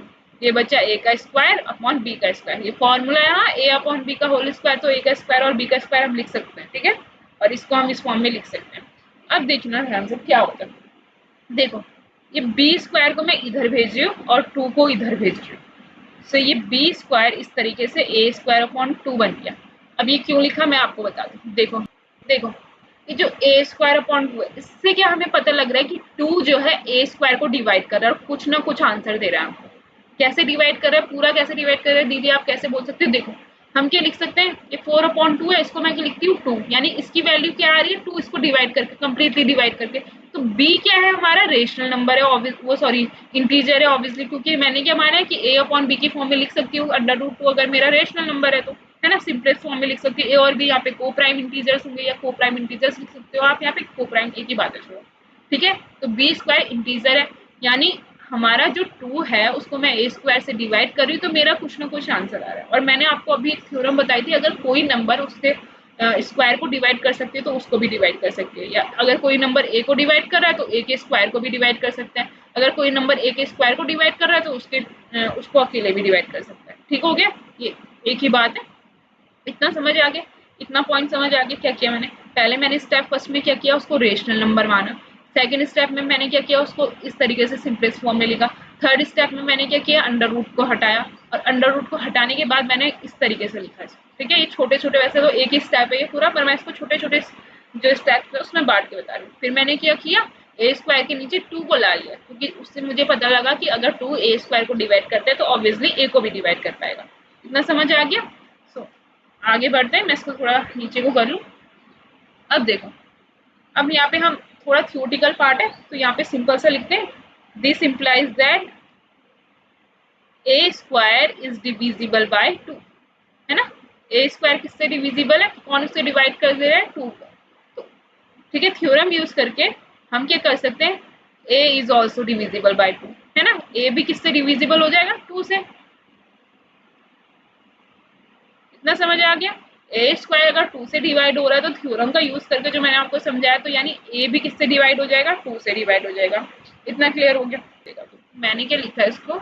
ये बचा a का स्क्वायर अपॉन b का स्क्वायर। ये फॉर्मूला है यहाँ, a/b का होल स्क्वायर, तो a का स्क्वायर और b का स्क्वायर हम लिख सकते हैं। ठीक है, और इसको हम इस फॉर्म में लिख सकते हैं। अब देखना ध्यान से क्या होता है। देखो, ये b स्क्वायर को मैं इधर भेज रही हूँ और 2 को इधर भेज रही हूँ। सो ये b स्क्वायर इस तरीके से a स्क्वायर अपॉन 2 बन गया। अब ये क्यों लिखा मैं आपको बता दूँ। देखो देखो, ये जो a स्क्वायर अपॉन 2 है, इससे क्या हमें पता लग रहा है कि 2 जो है a स्क्वायर को डिवाइड कर रहा है और कुछ ना कुछ आंसर दे रहा है हमको। कैसे डिवाइड कर रहा है, पूरा कैसे डिवाइड कर रहा है दीदी, आप कैसे बोल सकते हो। देखो, हम क्या लिख सकते हैं, ये 4/2 है, इसको मैं क्या लिखती हूँ 2, यानी इसकी वैल्यू क्या आ रही है 2, इसको डिवाइड करके, कंप्लीटली डिवाइड करके। तो b क्या है हमारा, रेशनल नंबर है, वो सॉरी इंटीजर है ऑब्वियसली, क्योंकि मैंने क्या माना है कि a/b की फॉर्म में लिख सकती हूँ √2 अगर मेरा रेशनल नंबर है तो, है ना। सिंपलेस्ट फॉर्म में लिख सकती हूँ। a और b यहाँ पे को प्राइम इंटीजर्स होंगे, या को प्राइम इंटीजर्स लिख सकते हो आप, यहाँ पे को प्राइम एक ही बात है छोड़ो। ठीक है, तो b स्क्वायर इंटीजर है, यानी हमारा जो 2 है उसको मैं a स्क्वायर से डिवाइड कर रही हूँ, तो मेरा कुछ ना कुछ आंसर आ रहा है। और मैंने आपको अभी एक थ्योरम बताई थी, अगर कोई नंबर उससे स्क्वायर को डिवाइड कर सकते हैं तो उसको भी डिवाइड कर सकते हैं, या अगर कोई नंबर a को डिवाइड कर रहा है तो a के स्क्वायर को भी डिवाइड कर सकते हैं। अगर कोई नंबर a के स्क्वायर को डिवाइड कर रहा है तो उसको अकेले भी डिवाइड कर सकता है। ठीक हो गया, ये एक ही बात है। इतना समझ आ गया, इतना पॉइंट समझ आ गया। क्या किया मैंने, पहले मैंने स्टेप फर्स्ट में क्या किया, उसको रेशनल नंबर माना। सेकंड स्टेप में मैंने क्या किया, उसको इस तरीके से सिंपलेस्ट फॉर्म में लिखा। थर्ड स्टेप में मैंने क्या किया, √2 को हटाया, और √2 को हटाने के बाद मैंने इस तरीके से लिखा। ठीक है, ये छोटे छोटे, वैसे तो एक ही स्टेप है ये पूरा, पर मैं इसको छोटे छोटे जो स्टेप है उसमें बांट के बता रही हूँ। फिर मैंने क्या किया, a स्क्वायर के नीचे 2 को ला लिया, क्योंकि उससे मुझे पता लगा कि अगर 2 a स्क्वायर को डिवाइड करते हैं तो ऑब्वियसली a को भी डिवाइड कर पाएगा। इतना समझ आ गया। सो आगे बढ़ते हैं, मैं इसको थोड़ा नीचे को कर लूँ। अब देखो, अब यहाँ पे हम थोड़ा थ्योरेटिकल पार्ट है, तो यहाँ पे सिंपल सा लिखते हैं, this implies that a square is divisible by 2, है ना। a स्क्वायर किससे डिविजिबल है, कौन उससे डिवाइड कर दे रहा है, 2 को। तो ठीक है, थ्योरम यूज करके हम क्या कर सकते हैं ए इज ऑल्सो डिविजिबल बाय 2, है ना। ए भी किससे डिविजिबल हो जाएगा, 2 से। इतना समझ आ गया। ए स्क्वायर अगर 2 से डिवाइड हो रहा है तो थ्योरम का यूज करके जो मैंने आपको समझाया, तो यानी ए भी किससे डिवाइड हो जाएगा, 2 से डिवाइड हो जाएगा। इतना क्लियर हो गया। तो मैंने क्या लिखा है इसको,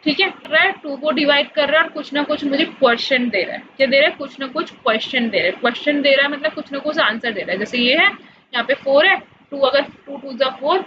ठीक है। कर रहा है 2 को डिवाइड कर रहा है और कुछ ना कुछ मुझे क्वेश्चन दे रहा है। क्या दे रहा है, कुछ ना कुछ क्वेश्चन दे रहा है। क्वेश्चन दे रहा है मतलब कुछ ना कुछ आंसर दे रहा है। जैसे ये है, यहाँ पे 4 है, 2 अगर 2 2 जा 4,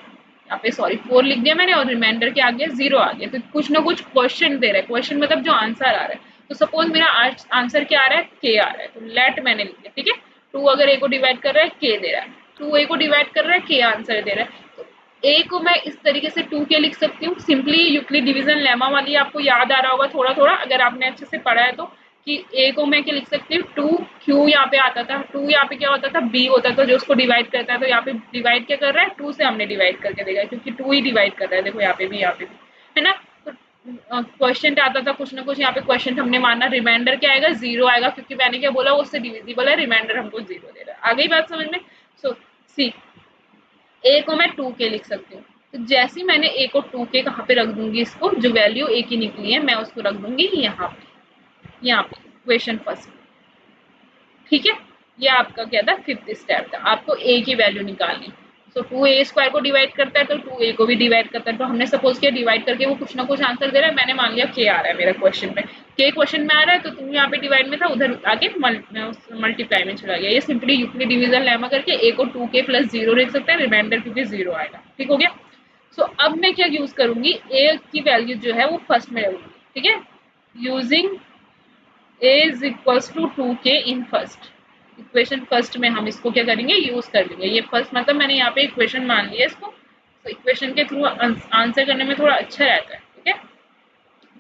यहाँ पे सॉरी 4 लिख दिया मैंने और रिमाइंडर के आगे 0 आ गया। तो कुछ ना कुछ क्वेश्चन दे रहा है। क्वेश्चन मतलब जो आंसर आ रहा है। तो सपोज मेरा आंसर क्या आ रहा है, के आ रहा है, तो लेट मैंने लिख दिया, ठीक है। 2 अगर ए को डिवाइड कर रहा है, के दे रहा है। 2 ए को डिवाइड कर रहा है, के आंसर दे रहा है। तो ए को मैं इस तरीके से 2 के लिख सकती हूँ। सिंपली यूक्लिड डिवीजन लेमा वाली आपको याद आ रहा होगा थोड़ा थोड़ा, अगर आपने अच्छे से पढ़ा है तो, कि ए को मैं क्या लिख सकती हूँ, 2 क्यू यहाँ पे आता था, 2 यहाँ पे क्या होता था, बी होता था जो उसको डिवाइड करता है। तो यहाँ पे डिवाइड क्या कर रहा है, 2 से हमने डिवाइड करके देखा है, क्योंकि 2 ही डिवाइड कर रहा है। देखो यहाँ पे भी, यहाँ पे भी, है ना। तो क्वेश्चन आता था कुछ ना कुछ, यहाँ पे क्वेश्चन हमने माना। रिमाइंडर क्या आएगा, 0 आएगा, क्योंकि मैंने क्या बोला, वो उससे डिविजिबल है। रिमाइंडर हमको 0 दे रहा है। आ गई बात समझ में। सो सी, ए को मैं 2 के लिख सकती हूँ। तो जैसे ही मैंने ए को 2 के कहाँ पे रख दूंगी, इसको जो वैल्यू ए की निकली है मैं उसको रख दूंगी यहाँ पे, यहाँ पे इक्वेशन फर्स्ट, ठीक है। ये आपका क्या था, 5th स्टेप था। आपको ए की वैल्यू निकालनी। सो 2 ए स्क्वायर को डिवाइड करता है तो 2 ए को भी डिवाइड करता है। तो हमने सपोज किया डिवाइड करके वो कुछ ना कुछ आंसर दे रहा है। मैंने मान लिया के आ रहा है मेरा क्वेश्चन में, के क्वेश्चन में आ रहा है, तो 2 यहाँ पे डिवाइड में था, उधर आके मल्टीप्लाई में चला गया। ये सिंपली यूक्लिड डिवीजन लेमा करके ए को 2 के प्लस 0 लिख सकते हैं, रिमाइंडर क्योंकि 0 आएगा। ठीक हो गया। सो अब मैं क्या यूज करूंगी, ए की वैल्यू जो है वो फर्स्ट में लगूंगी, ठीक है। Using a is equals to 2k in first, equation first में हम इसको क्या करेंगे, यूज कर लेंगे। ये फर्स्ट मतलब मैंने यहाँ पे इक्वेशन मान लिया इसको। तो इक्वेशन के थ्रू आंसर करने में थोड़ा अच्छा रहता है, ठीक है।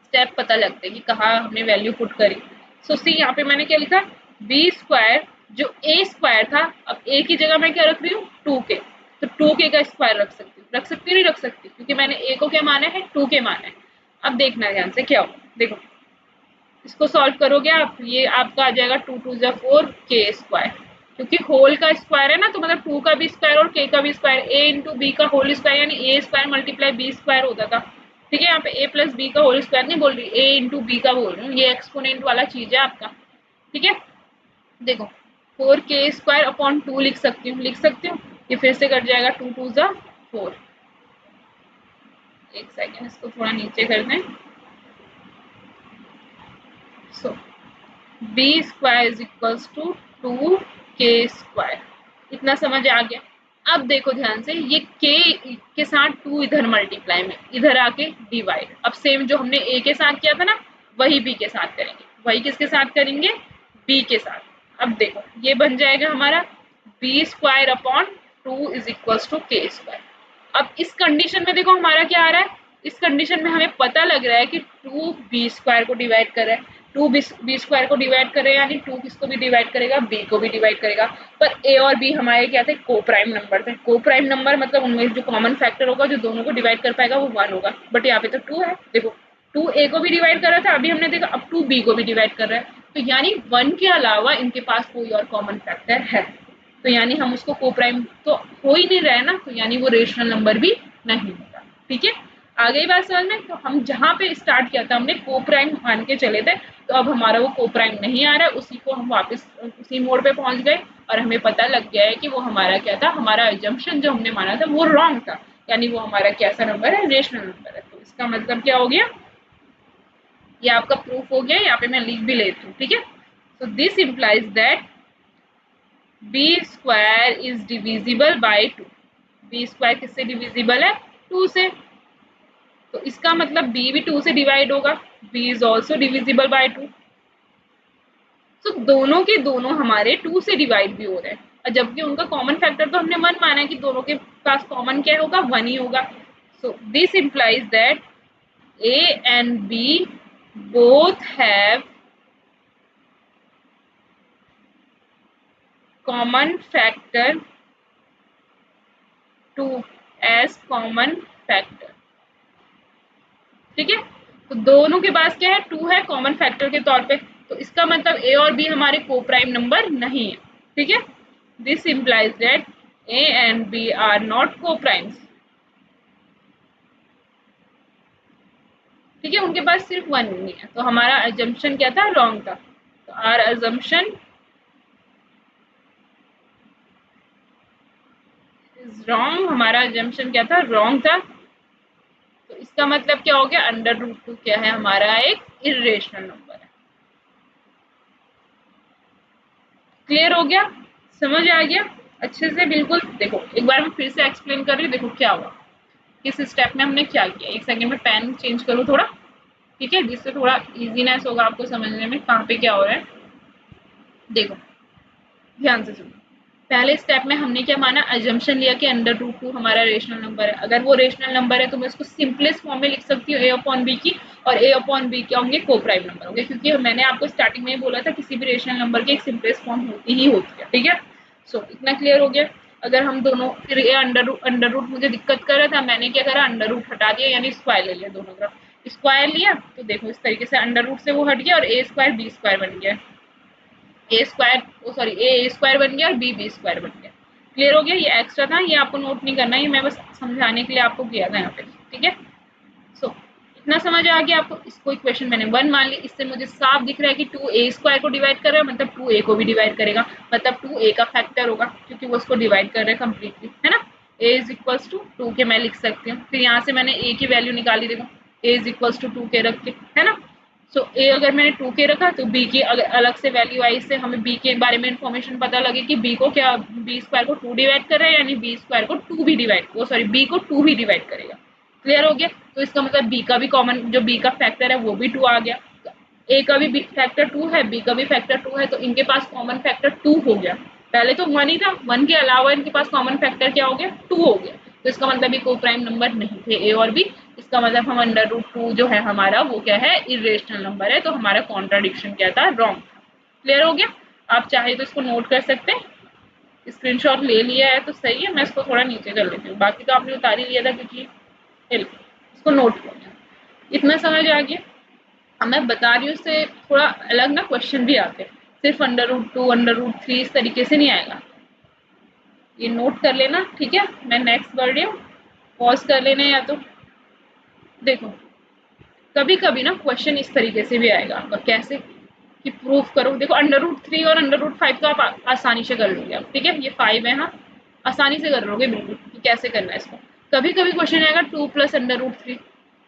स्टेप पता लगते हैं कि कहाँ हमने वैल्यू पुट करी। सो सी यहाँ पे मैंने क्या लिखा, बी स्क्वायर जो ए स्क्वायर था, अब ए की जगह मैं क्या रख रही हूँ, 2k। तो 2k का स्क्वायर रख सकती हूँ, रख सकती हूँ, नहीं रख सकती, क्योंकि मैंने ए को क्या माना है, 2k माना है। अब देखना ध्यान से क्या होगा, देखो इसको सॉल्व करोगे आप, ये आपका आ जाएगा 2 2 जा 4 के स्क्वायर, क्योंकि होल का स्क्वायर है ना, तो मतलब 2 का भी स्क्वायर और के का भी स्क्वायर, ए इंटू बी का होल स्क्वायर, यानी ए स्क्वायर मल्टीप्लाई बी स्क्वायर होता था। ठीक है, यहाँ पे ए प्लस बी का होल स्क्वायर नहीं बोल रही, ए इंटू बी का बोल रही हूँ। ये एक्सपोनेंट वाला चीज है आपका, ठीक है। देखो 4 के स्क्वायर अपॉन 2 लिख सकती हूँ, लिख सकती हूँ। ये फिर से कट जाएगा, 2 2 जा 4। एक सेकेंड, इसको थोड़ा नीचे कर दें। So B square is equals to 2 के स्क्वायर। इतना समझ आ गया। अब देखो ध्यान से, ये के साथ 2 इधर मल्टीप्लाई में, इधर आके डिवाइड। अब सेम जो हमने ए के साथ किया था ना, वही बी के साथ करेंगे। वही किसके साथ करेंगे, बी के साथ। अब देखो ये बन जाएगा हमारा b square upon 2 is equals to k square. अब इस कंडीशन में देखो हमारा क्या आ रहा है, इस कंडीशन में हमें पता लग रहा है कि 2 बी स्क्वायर को डिवाइड कर रहा है। 2 बी स्क्वायर को डिवाइड करे, यानी 2 किसको भी डिवाइड करेगा, बी को भी डिवाइड करेगा। पर ए और बी हमारे क्या थे, को प्राइम नंबर थे। को प्राइम नंबर मतलब उनमें जो कॉमन फैक्टर होगा जो दोनों को डिवाइड कर पाएगा वो 1 होगा। बट यहाँ पे तो 2 है। देखो 2 ए को भी डिवाइड कर रहा था, अभी हमने देखा अब 2 बी को भी डिवाइड कर रहा है। तो यानी 1 के अलावा इनके पास कोई और कॉमन फैक्टर है। तो यानी हम उसको को प्राइम तो हो ही नहीं रहा है ना, तो यानी वो रेशनल नंबर भी नहीं होगा। ठीक है, आ गई बात समझ में। तो हम जहाँ पे स्टार्ट किया था हमने को प्राइम मान के चले थे, तो अब हमारा वो को प्राइम नहीं आ रहा है, उसी को हम वापस उसी मोड पे पहुंच गए और हमें पता लग गया है कि वो हमारा क्या था, हमारा एजम्पशन जो हमने माना था वो रॉन्ग था। यानी वो हमारा कैसा नंबर है, रेशनल नंबर है। तो इसका मतलब क्या हो गया, ये आपका प्रूफ हो गया। यहाँ पे मैं लिख भी लेती हूँ, ठीक है। So this implies that b square is divisible by 2। B square किससे डिविजिबल है, 2 से। तो इसका मतलब b भी 2 से डिवाइड होगा। b is also divisible by 2। तो दोनों के दोनों हमारे 2 से डिवाइड भी हो रहे हैं, और जबकि उनका कॉमन फैक्टर तो हमने 1 माना है कि दोनों के पास कॉमन क्या होगा, 1 ही होगा। सो this implies that a and b both have common factor 2 as common factor। ठीक है, तो दोनों के पास क्या है, 2 है कॉमन फैक्टर के तौर पे। तो इसका मतलब ए और बी हमारे को प्राइम नंबर नहीं है। ठीक है, this implies that a and b are not coprimes. ठीक है, उनके पास सिर्फ वन नहीं है, तो हमारा अजम्पशन क्या था, रॉन्ग था। तो आर अजम्पशन इज रॉन्ग, हमारा अजम्पशन क्या था, रॉन्ग था। तो इसका मतलब क्या हो गया, अंडर रूट टू क्या है, हमारा एक इर्रेशनल नंबर है। क्लियर हो गया, समझ आ गया अच्छे से, बिल्कुल। देखो एक बार मैं फिर से एक्सप्लेन कर रही हूँ, देखो क्या हुआ, किस स्टेप में हमने क्या किया। एक सेकंड में पेन चेंज करूँ थोड़ा, ठीक है, जिससे थोड़ा इजीनेस होगा आपको समझने में कहाँ पे क्या हो रहा है। देखो ध्यान से सुनो, पहले स्टेप में हमने क्या माना, अजम्पशन लिया कि अंडर रूट टू हमारा रेशनल नंबर है। अगर वो रेशनल नंबर है तो मैं उसको सिंपलेस्ट फॉर्म में लिख सकती हूँ, ए अपॉन बी की, और ए अपॉन बी क्या होंगे, को प्राइम नंबर होंगे, क्योंकि मैंने आपको स्टार्टिंग में बोला था किसी भी रेशनल नंबर की एक सिंपलेस्ट फॉर्म होती ही होती है। ठीक है, सो इतना क्लियर हो गया। अगर हम दोनों, फिर ये अंडर रूट मुझे दिक्कत कर रहा था, मैंने क्या करा, अंडर रूट हटा दिया, यानी स्क्वायर ले लिया दोनों तरफ। स्क्वायर लिया तो देखो इस तरीके से अंडर रूट से वो हट गया और ए स्क्वायर बी स्क्वायर बन गया, ए स्क्वायर सॉरी ए स्क्वायर बन गया और बी स्क्वायर बन गया। क्लियर हो गया, ये एक्स्ट्रा था, ये आपको नोट नहीं करना है, ये मैं बस समझाने के लिए आपको किया था यहाँ पे। ठीक है, सो इतना समझ आ गया आपको। इसको इक्वेशन मैंने वन मान ली, इससे मुझे साफ दिख रहा है कि टू ए स्क्वायर को डिवाइड कर रहा है, मतलब टू ए को भी डिवाइड करेगा, मतलब टू ए का फैक्टर होगा, क्योंकि वो उसको डिवाइड कर रहे हैं कम्प्लीटली, है ना। ए इज इक्वल्स टू टू के मैं लिख सकती हूँ, फिर यहाँ से मैंने ए की वैल्यू निकाली, देखो ए इज इक्वल्स टू टू के रख के, है ना। सो ए अगर मैंने टू के रखा तो बी की अगर अलग से वैल्यू आई, इससे हमें बी के बारे में इन्फॉर्मेशन पता लगे कि बी को क्या, बी स्क्वायर को टू डिवाइड कर रहा है, यानी बी स्क्वायर को टू भी डिवाइड, वो सॉरी बी को टू भी डिवाइड करेगा। क्लियर हो गया, तो इसका मतलब बी का भी कॉमन, जो बी का फैक्टर है वो भी टू आ गया, ए का भी फैक्टर टू है, बी का भी फैक्टर टू है, तो इनके पास कॉमन फैक्टर टू हो गया। पहले तो वन ही था, वन के अलावा इनके पास कॉमन फैक्टर क्या हो गया, टू हो गया। तो इसका मतलब ये को प्राइम नंबर नहीं थे ए और बी। इसका मतलब हम अंडर रूट टू जो है हमारा वो क्या है, इरेशनल नंबर है, तो हमारा कॉन्ट्राडिक्शन क्या था, रॉन्ग था। क्लियर हो गया, आप चाहे तो इसको नोट कर सकते हैं, स्क्रीनशॉट ले लिया है तो सही है, मैं इसको थोड़ा नीचे कर लेती हूँ, बाकी तो आपने उतार ही लिया था क्योंकि इसको नोट कर लिया। इतना समझ आ गया। अब मैं बता रही हूँ, इससे थोड़ा अलग ना क्वेश्चन भी आते हैं, सिर्फ under root two under root three इस तरीके से नहीं आएगा, ये नोट कर लेना। ठीक है, मैं नेक्स्ट बढ़ रही हूँ, पॉज कर लेना, या तो देखो कभी कभी ना क्वेश्चन इस तरीके से भी आएगा आपका, कैसे कि प्रूफ करो। देखो अंडर रूट थ्री और अंडर रूट फाइव तो आप आसानी से कर लोगे आप, ठीक है, ये फाइव है, हाँ आसानी से कर लोगे बिल्कुल कि कैसे करना है इसको। कभी कभी क्वेश्चन आएगा two plus under root three,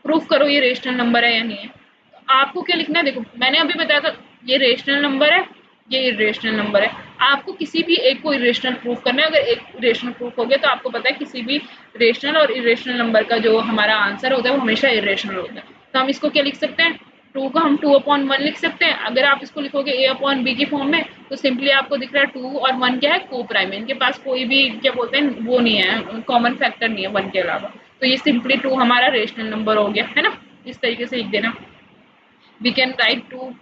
proof करो ये रेशनल नंबर है या नहीं है। तो आपको क्या लिखना है, देखो मैंने अभी बताया था ये रेशनल नंबर है, ये इरेशनल नंबर है, आपको किसी भी एक को इरेशनल प्रूफ करना है। अगर एक इरेशनल प्रूफ हो गया तो आपको पता है किसी भी रेशनल और इरेशनल नंबर का जो हमारा आंसर होता है वो हमेशा इरेशनल होता है। तो हम इसको क्या लिख सकते हैं, टू को हम टू अपॉन वन लिख सकते हैं। अगर आप इसको लिखोगे ए अपॉन बी की फॉर्म में तो सिंपली आपको दिख रहा है टू और वन क्या है, को प्राइम है, इनके पास कोई भी क्या बोलते हैं वो नहीं है, कॉमन फैक्टर नहीं है वन के अलावा। तो ये सिंपली टू हमारा रेशनल नंबर हो गया, है ना। इस तरीके से लिख देना, we can write two,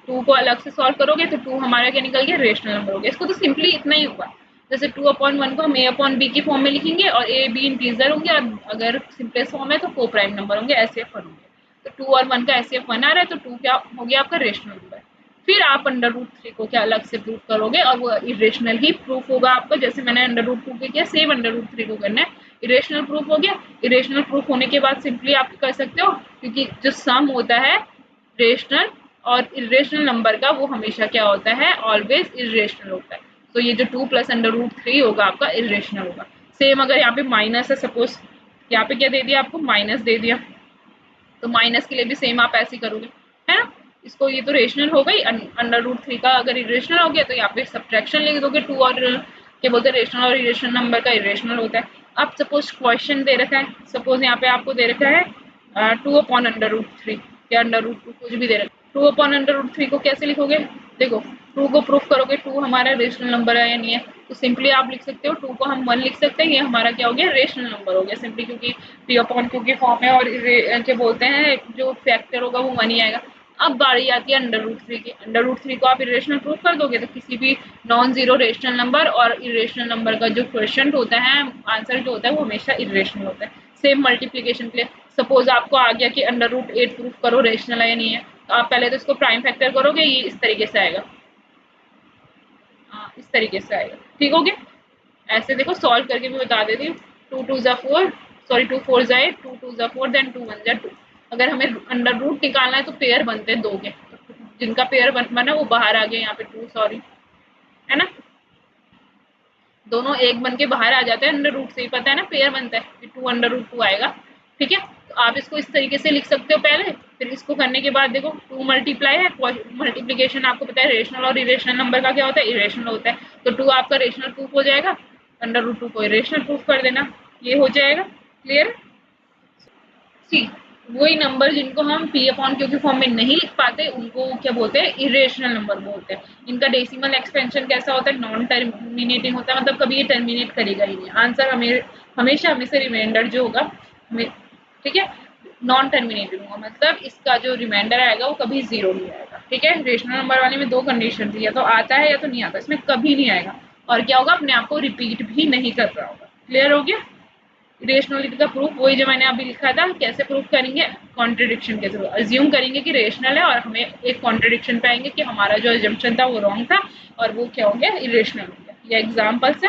two को अलग से सॉल्व करोगे तो टू हमारा क्या निकल गया, रेशनल नंबर हो गया। इसको तो सिंपली इतना ही हुआ, जैसे टू अपॉन वन को हम ए अपॉन बी की फॉर्म में लिखेंगे और ए बी इंटीजर होंगे, और अगर सिंपलेस्ट फॉर्म है तो को प्राइम नंबर होंगे, एस एफ वन होंगे। तो टू और वन का एस एफ वन आ रहा है, तो टू क्या हो गया आपका, रेशनल नंबर। फिर आप अंडर रूट थ्री को क्या अलग से प्रूफ करोगे, और वो इरेशनल ही प्रूफ होगा आपका, जैसे मैंने अंडर रूट टू के किया सेम अंडर रूट थ्री को करना है। इरेशनल प्रूफ हो गया, इरेशनल प्रूफ होने के बाद सिंपली आप कर सकते हो, क्योंकि जो सम होता है रेशनल और इरेशनल नंबर का वो हमेशा क्या होता है, ऑलवेज इरेशनल होता है। तो ये जो two plus under root three होगा आपका इरेशनल होगा। सेम अगर यहाँ पे माइनस है, सपोज यहाँ पे क्या दे दिया आपको, माइनस दे दिया, तो माइनस के लिए भी सेम आप ऐसे करोगे, है ना। इसको ये तो रेशनल हो गई, अंडर रूट थ्री का अगर इरेशनल हो गया तो यहाँ पे सब्ट्रैक्शन लिख दोगे, टू और क्या बोलते हैं रेशनल और इरेशनल नंबर का इरेशनल होता है। अब सपोज क्वेश्चन दे रखा है, सपोज यहाँ पे आपको दे रखा है two upon under root three या अंडर रूट टू, कुछ भी दे रखा है। Two upon under root three को कैसे लिखोगे, देखो टू को प्रूफ करोगे टू हमारा रेशनल नंबर है या नहीं है, तो सिंपली आप लिख सकते हो टू को हम वन लिख सकते हैं, ये हमारा क्या हो गया, रेशनल नंबर हो गया, सिंपली क्योंकि पी अपॉन क्यू की फॉर्म है, और क्या बोलते हैं जो फैक्टर होगा वो वन ही आएगा। अब बारी आती है अंडर रूट थ्री की, अंडर रूट थ्री को आप इरेशनल प्रूफ कर दोगे तो किसी भी नॉन जीरो रेशनल नंबर और इरेशनल नंबर का जो क्वेश्चन होता है, आंसर जो होता है वो हमेशा इरेशनल होता है। सेम मल्टीप्लीकेशन के लिए सपोज आपको आ गया कि अंडर रूट एट प्रूफ करो रेशनल है या नहीं है, तो आप पहले तो इसको प्राइम फैक्टर करोगे, ये इस तरीके से आएगा, इस तरीके से आएगा। ठीक हो गया? ऐसे देखो सॉल्व करके भी बता देती हूँ। 2 2 ज़ा 4, सॉरी 2 4 ज़ा 8, 2 2 ज़ा 4, देन 2 1 ज़ा 2। अगर हमें अंडर रूट निकालना है तो पेयर बनते हैं 2 के, जिनका पेयर बना वो बाहर आ गया यहाँ पे 2, सॉरी, है ना? दोनों एक बन के बाहर आ जाते हैं अंडर रूट से ही, पता है ना पेयर बनता है कि 2 अंडर रूट 2 आएगा। ठीक है, तो आप इसको इस तरीके से लिख सकते हो पहले, फिर इसको करने के बाद देखो 2 मल्टीप्लाई है, मल्टीप्लीकेशन आपको पता है रेशनल और इरेशनल नंबर का क्या होता है, इरेशनल होता है, तो 2 आपका रेशनल प्रूफ हो जाएगा, अंडर रूट 2 को इरेशनल प्रूफ कर देना, ये हो जाएगा। क्लियर? सी, वही नंबर जिनको हम पी अपॉन क्यू के फॉर्म में नहीं लिख पाते उनको क्या बोलते हैं, इरेशनल नंबर बोलते हैं। इनका डेसिमल एक्सपेंशन कैसा होता है, नॉन टर्मिनेटिंग होता है, मतलब कभी ये टर्मिनेट करेगा ही नहीं, आंसर हमेशा हमेशा रिमाइंडर जो होगा हमें, ठीक है, नॉन टर्मिनेटिंग होगा, मतलब इसका जो रिमाइंडर आएगा वो कभी जीरो नहीं आएगा। ठीक है, रेशनल नंबर वाले में दो कंडीशन थी, या तो आता है या तो नहीं आता, इसमें कभी नहीं आएगा, और क्या होगा, अपने आप को रिपीट भी नहीं कर रहा होगा। क्लियर हो गया? रेशनलिटी का प्रूफ वही जो मैंने अभी लिखा था, कैसे प्रूफ करेंगे, कॉन्ट्रडिक्शन के थ्रू अज्यूम करेंगे कि रेशनल है और हमें एक कॉन्ट्रडिक्शन पाएंगे कि हमारा जो अजम्पशन था वो रॉन्ग था और वो क्या हो गया, इरेशनल हो गया। ये एग्जाम्पल से